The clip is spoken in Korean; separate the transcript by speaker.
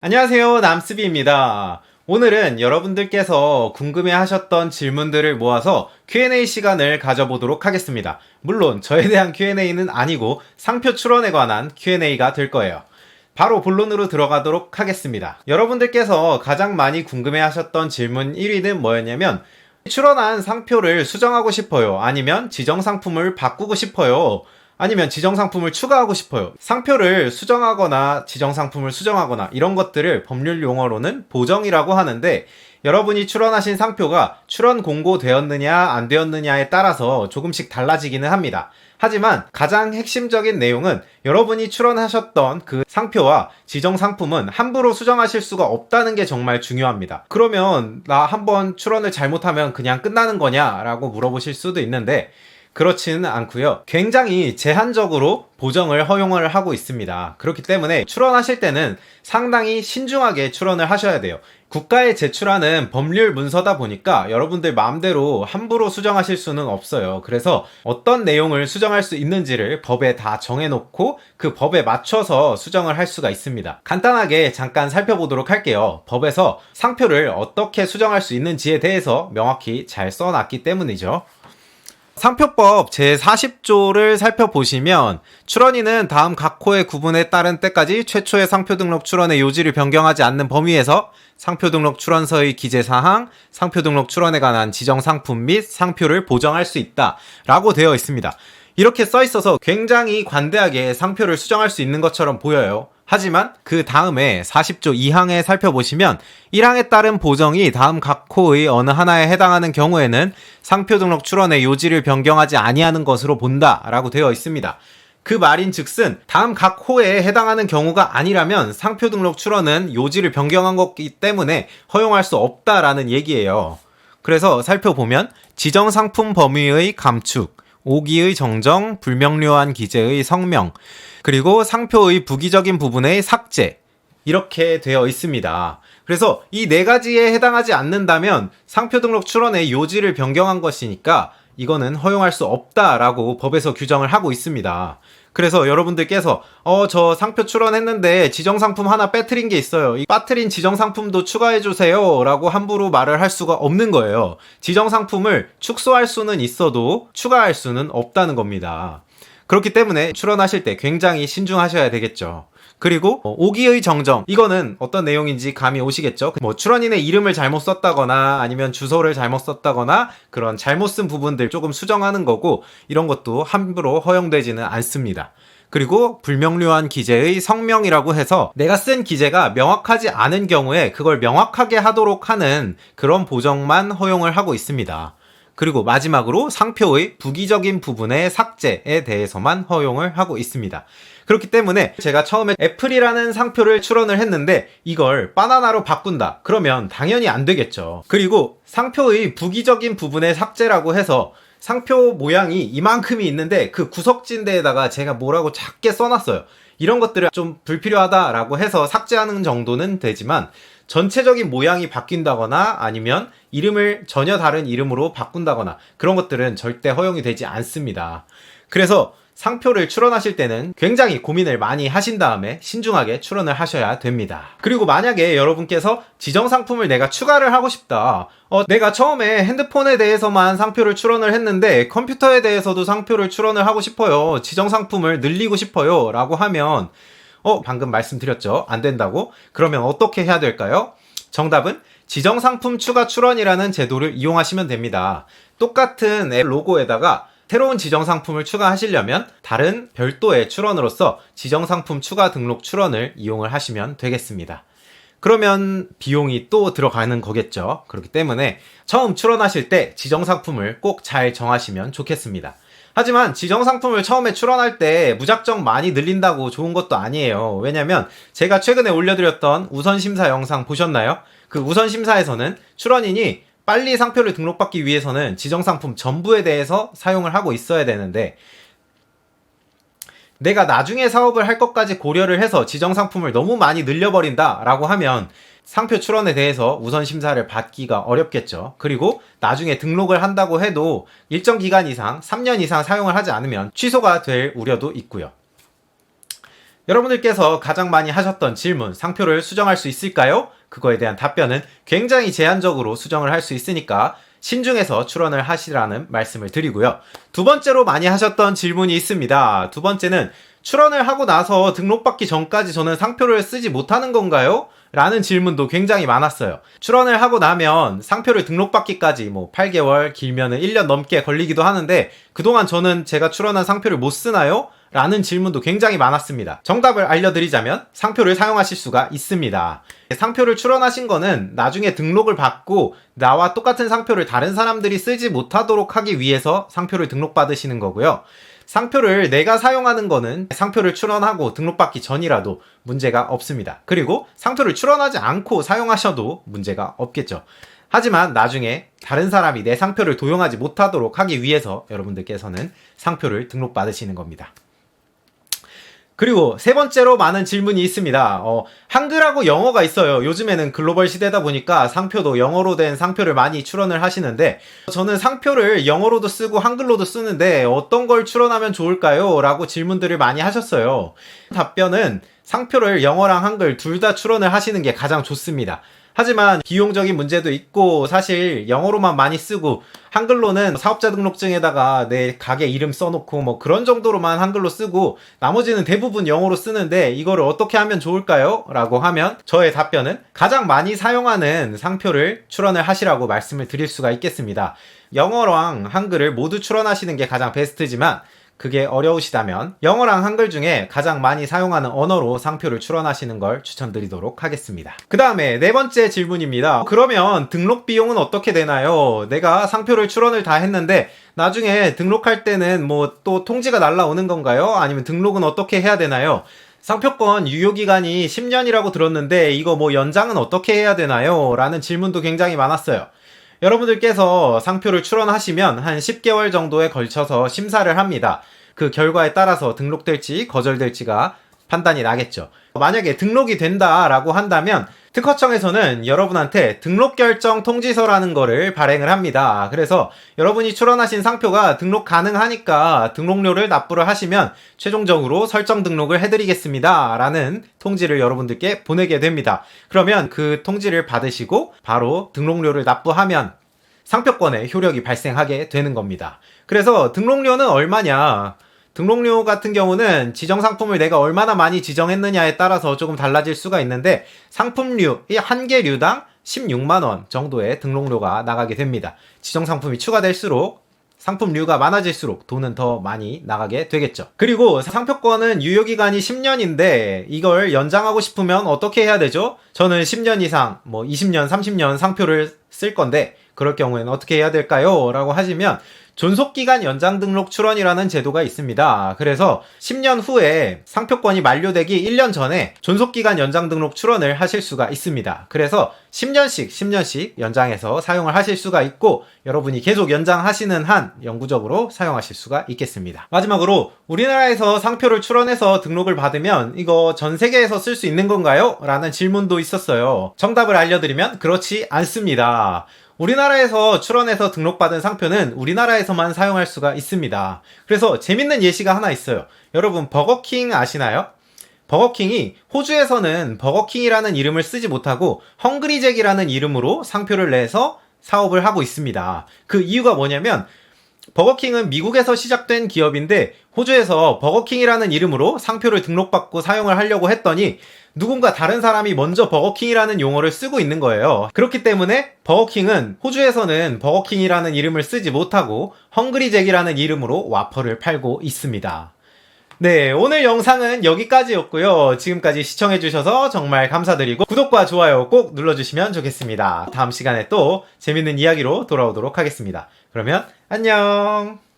Speaker 1: 안녕하세요, 남스비입니다. 오늘은 여러분들께서 궁금해하셨던 질문들을 모아서 Q&A 시간을 가져보도록 하겠습니다. 물론 저에 대한 Q&A는 아니고 상표 출원에 관한 Q&A가 될 거예요. 바로 본론으로 들어가도록 하겠습니다. 여러분들께서 가장 많이 궁금해하셨던 질문 1위는 뭐였냐면, 출원한 상표를 수정하고 싶어요. 아니면 지정상품을 바꾸고 싶어요. 아니면 지정상품을 추가하고 싶어요. 상표를 수정하거나 지정상품을 수정하거나 이런 것들을 법률 용어로는 보정이라고 하는데, 여러분이 출원하신 상표가 출원 공고되었느냐 안 되었느냐에 따라서 조금씩 달라지기는 합니다. 하지만 가장 핵심적인 내용은 여러분이 출원하셨던 그 상표와 지정상품은 함부로 수정하실 수가 없다는 게 정말 중요합니다. 그러면 나 한번 출원을 잘못하면 그냥 끝나는 거냐 라고 물어보실 수도 있는데, 그렇지는 않고요. 굉장히 제한적으로 보정을 허용을 하고 있습니다. 그렇기 때문에 출원하실 때는 상당히 신중하게 출원을 하셔야 돼요. 국가에 제출하는 법률 문서다 보니까 여러분들 마음대로 함부로 수정하실 수는 없어요. 그래서 어떤 내용을 수정할 수 있는지를 법에 다 정해놓고 그 법에 맞춰서 수정을 할 수가 있습니다. 간단하게 잠깐 살펴보도록 할게요. 법에서 상표를 어떻게 수정할 수 있는지에 대해서 명확히 잘 써놨기 때문이죠. 상표법 제40조를 살펴보시면, 출원인은 다음 각 호의 구분에 따른 때까지 최초의 상표 등록 출원의 요지를 변경하지 않는 범위에서 상표 등록 출원서의 기재사항, 상표 등록 출원에 관한 지정상품 및 상표를 보정할 수 있다 라고 되어 있습니다. 이렇게 써 있어서 굉장히 관대하게 상표를 수정할 수 있는 것처럼 보여요. 하지만 그 다음에 40조 2항에 살펴보시면, 1항에 따른 보정이 다음 각 호의 어느 하나에 해당하는 경우에는 상표 등록 출원의 요지를 변경하지 아니하는 것으로 본다 라고 되어 있습니다. 그 말인즉슨 다음 각 호에 해당하는 경우가 아니라면 상표 등록 출원은 요지를 변경한 것이기 때문에 허용할 수 없다라는 얘기예요. 그래서 살펴보면, 지정상품 범위의 감축, 오기의 정정, 불명료한 기재의 성명, 그리고 상표의 부기적인 부분의 삭제, 이렇게 되어 있습니다. 그래서 이 네 가지에 해당하지 않는다면 상표 등록 출원의 요지를 변경한 것이니까 이거는 허용할 수 없다라고 법에서 규정을 하고 있습니다. 그래서 여러분들께서 저 상표 출원했는데 지정상품 하나 빼트린 게 있어요. 이 빠트린 지정상품도 추가해주세요 라고 함부로 말을 할 수가 없는 거예요. 지정상품을 축소할 수는 있어도 추가할 수는 없다는 겁니다. 그렇기 때문에 출원하실 때 굉장히 신중하셔야 되겠죠. 그리고 오기의 정정, 이거는 어떤 내용인지 감이 오시겠죠. 출원인의 이름을 잘못 썼다거나 아니면 주소를 잘못 썼다거나 그런 잘못 쓴 부분들 조금 수정하는 거고, 이런 것도 함부로 허용되지는 않습니다. 그리고 불명료한 기재의 성명이라고 해서 내가 쓴 기재가 명확하지 않은 경우에 그걸 명확하게 하도록 하는 그런 보정만 허용을 하고 있습니다. 그리고 마지막으로 상표의 부기적인 부분의 삭제에 대해서만 허용을 하고 있습니다. 그렇기 때문에 제가 처음에 애플이라는 상표를 출원을 했는데 이걸 바나나로 바꾼다 그러면 당연히 안 되겠죠. 그리고 상표의 부기적인 부분의 삭제라고 해서 상표 모양이 이만큼이 있는데 그 구석진 데에다가 제가 뭐라고 작게 써놨어요. 이런 것들을 좀 불필요하다라고 해서 삭제하는 정도는 되지만, 전체적인 모양이 바뀐다거나 아니면 이름을 전혀 다른 이름으로 바꾼다거나 그런 것들은 절대 허용이 되지 않습니다. 그래서 상표를 출원하실 때는 굉장히 고민을 많이 하신 다음에 신중하게 출원을 하셔야 됩니다. 그리고 만약에 여러분께서 지정상품을 내가 추가를 하고 싶다, 내가 처음에 핸드폰에 대해서만 상표를 출원을 했는데 컴퓨터에 대해서도 상표를 출원을 하고 싶어요, 지정상품을 늘리고 싶어요 라고 하면, 방금 말씀드렸죠, 안 된다고? 그러면 어떻게 해야 될까요? 정답은 지정상품 추가 출원이라는 제도를 이용하시면 됩니다. 똑같은 앱 로고에다가 새로운 지정상품을 추가하시려면 다른 별도의 출원으로서 지정상품 추가 등록 출원을 이용을 하시면 되겠습니다. 그러면 비용이 또 들어가는 거겠죠. 그렇기 때문에 처음 출원하실 때 지정상품을 꼭 잘 정하시면 좋겠습니다. 하지만 지정상품을 처음에 출원할 때 무작정 많이 늘린다고 좋은 것도 아니에요. 왜냐면 제가 최근에 올려드렸던 우선심사 영상 보셨나요? 그 우선심사에서는 출원인이 빨리 상표를 등록받기 위해서는 지정상품 전부에 대해서 사용을 하고 있어야 되는데, 내가 나중에 사업을 할 것까지 고려를 해서 지정상품을 너무 많이 늘려버린다 라고 하면 상표 출원에 대해서 우선 심사를 받기가 어렵겠죠. 그리고 나중에 등록을 한다고 해도 일정 기간 이상, 3년 이상 사용을 하지 않으면 취소가 될 우려도 있고요. 여러분들께서 가장 많이 하셨던 질문, 상표를 수정할 수 있을까요? 그거에 대한 답변은 굉장히 제한적으로 수정을 할 수 있으니까 신중해서 출원을 하시라는 말씀을 드리고요. 두 번째로 많이 하셨던 질문이 있습니다. 두 번째는 출원을 하고 나서 등록받기 전까지 저는 상표를 쓰지 못하는 건가요? 라는 질문도 굉장히 많았어요. 출원을 하고 나면 상표를 등록받기까지 8개월, 길면은 1년 넘게 걸리기도 하는데 그동안 저는 제가 출원한 상표를 못 쓰나요? 라는 질문도 굉장히 많았습니다. 정답을 알려드리자면 상표를 사용하실 수가 있습니다. 상표를 출원하신 거는 나중에 등록을 받고 나와 똑같은 상표를 다른 사람들이 쓰지 못하도록 하기 위해서 상표를 등록받으시는 거고요. 상표를 내가 사용하는 거는 상표를 출원하고 등록받기 전이라도 문제가 없습니다. 그리고 상표를 출원하지 않고 사용하셔도 문제가 없겠죠. 하지만 나중에 다른 사람이 내 상표를 도용하지 못하도록 하기 위해서 여러분들께서는 상표를 등록받으시는 겁니다. 그리고 세 번째로 많은 질문이 있습니다. 한글하고 영어가 있어요. 요즘에는 글로벌 시대다 보니까 상표도 영어로 된 상표를 많이 출원을 하시는데 저는 상표를 영어로도 쓰고 한글로도 쓰는데 어떤 걸 출원하면 좋을까요? 라고 질문들을 많이 하셨어요. 답변은 상표를 영어랑 한글 둘 다 출원을 하시는 게 가장 좋습니다. 하지만 비용적인 문제도 있고 사실 영어로만 많이 쓰고 한글로는 사업자 등록증에다가 내 가게 이름 써놓고 그런 정도로만 한글로 쓰고 나머지는 대부분 영어로 쓰는데 이거를 어떻게 하면 좋을까요? 라고 하면 저의 답변은 가장 많이 사용하는 상표를 출원을 하시라고 말씀을 드릴 수가 있겠습니다. 영어랑 한글을 모두 출원하시는 게 가장 베스트지만 그게 어려우시다면 영어랑 한글 중에 가장 많이 사용하는 언어로 상표를 출원하시는 걸 추천드리도록 하겠습니다. 그 다음에 네 번째 질문입니다. 그러면 등록 비용은 어떻게 되나요? 내가 상표를 출원을 다 했는데 나중에 등록할 때는 또 통지가 날라오는 건가요? 아니면 등록은 어떻게 해야 되나요? 상표권 유효기간이 10년이라고 들었는데 이거 연장은 어떻게 해야 되나요? 라는 질문도 굉장히 많았어요. 여러분들께서 상표를 출원하시면 한 10개월 정도에 걸쳐서 심사를 합니다. 그 결과에 따라서 등록될지 거절될지가 판단이 나겠죠. 만약에 등록이 된다라고 한다면 특허청에서는 여러분한테 등록결정 통지서라는 거를 발행을 합니다. 그래서 여러분이 출원하신 상표가 등록 가능하니까 등록료를 납부를 하시면 최종적으로 설정 등록을 해드리겠습니다 라는 통지를 여러분들께 보내게 됩니다. 그러면 그 통지를 받으시고 바로 등록료를 납부하면 상표권의 효력이 발생하게 되는 겁니다. 그래서 등록료는 얼마냐? 등록료 같은 경우는 지정 상품을 내가 얼마나 많이 지정했느냐에 따라서 조금 달라질 수가 있는데 상품류, 한 개 류당 16만원 정도의 등록료가 나가게 됩니다. 지정 상품이 추가될수록 상품류가 많아질수록 돈은 더 많이 나가게 되겠죠. 그리고 상표권은 유효기간이 10년인데 이걸 연장하고 싶으면 어떻게 해야 되죠? 저는 10년 이상, 20년, 30년 상표를 쓸 건데 그럴 경우에는 어떻게 해야 될까요? 라고 하시면 존속기간 연장 등록 출원이라는 제도가 있습니다. 그래서 10년 후에 상표권이 만료되기 1년 전에 존속기간 연장 등록 출원을 하실 수가 있습니다. 그래서 10년씩 연장해서 사용을 하실 수가 있고 여러분이 계속 연장하시는 한 영구적으로 사용하실 수가 있겠습니다. 마지막으로 우리나라에서 상표를 출원해서 등록을 받으면 이거 전 세계에서 쓸 수 있는 건가요? 라는 질문도 있었어요. 정답을 알려드리면 그렇지 않습니다. 우리나라에서 출원해서 등록받은 상표는 우리나라에서만 사용할 수가 있습니다. 그래서 재밌는 예시가 하나 있어요. 여러분 버거킹 아시나요? 버거킹이 호주에서는 버거킹이라는 이름을 쓰지 못하고 헝그리잭이라는 이름으로 상표를 내서 사업을 하고 있습니다. 그 이유가 뭐냐면 버거킹은 미국에서 시작된 기업인데 호주에서 버거킹이라는 이름으로 상표를 등록받고 사용을 하려고 했더니 누군가 다른 사람이 먼저 버거킹이라는 용어를 쓰고 있는 거예요. 그렇기 때문에 버거킹은 호주에서는 버거킹이라는 이름을 쓰지 못하고 헝그리잭이라는 이름으로 와퍼를 팔고 있습니다. 네, 오늘 영상은 여기까지였고요. 지금까지 시청해주셔서 정말 감사드리고 구독과 좋아요 꼭 눌러주시면 좋겠습니다. 다음 시간에 또 재밌는 이야기로 돌아오도록 하겠습니다. 그러면 안녕!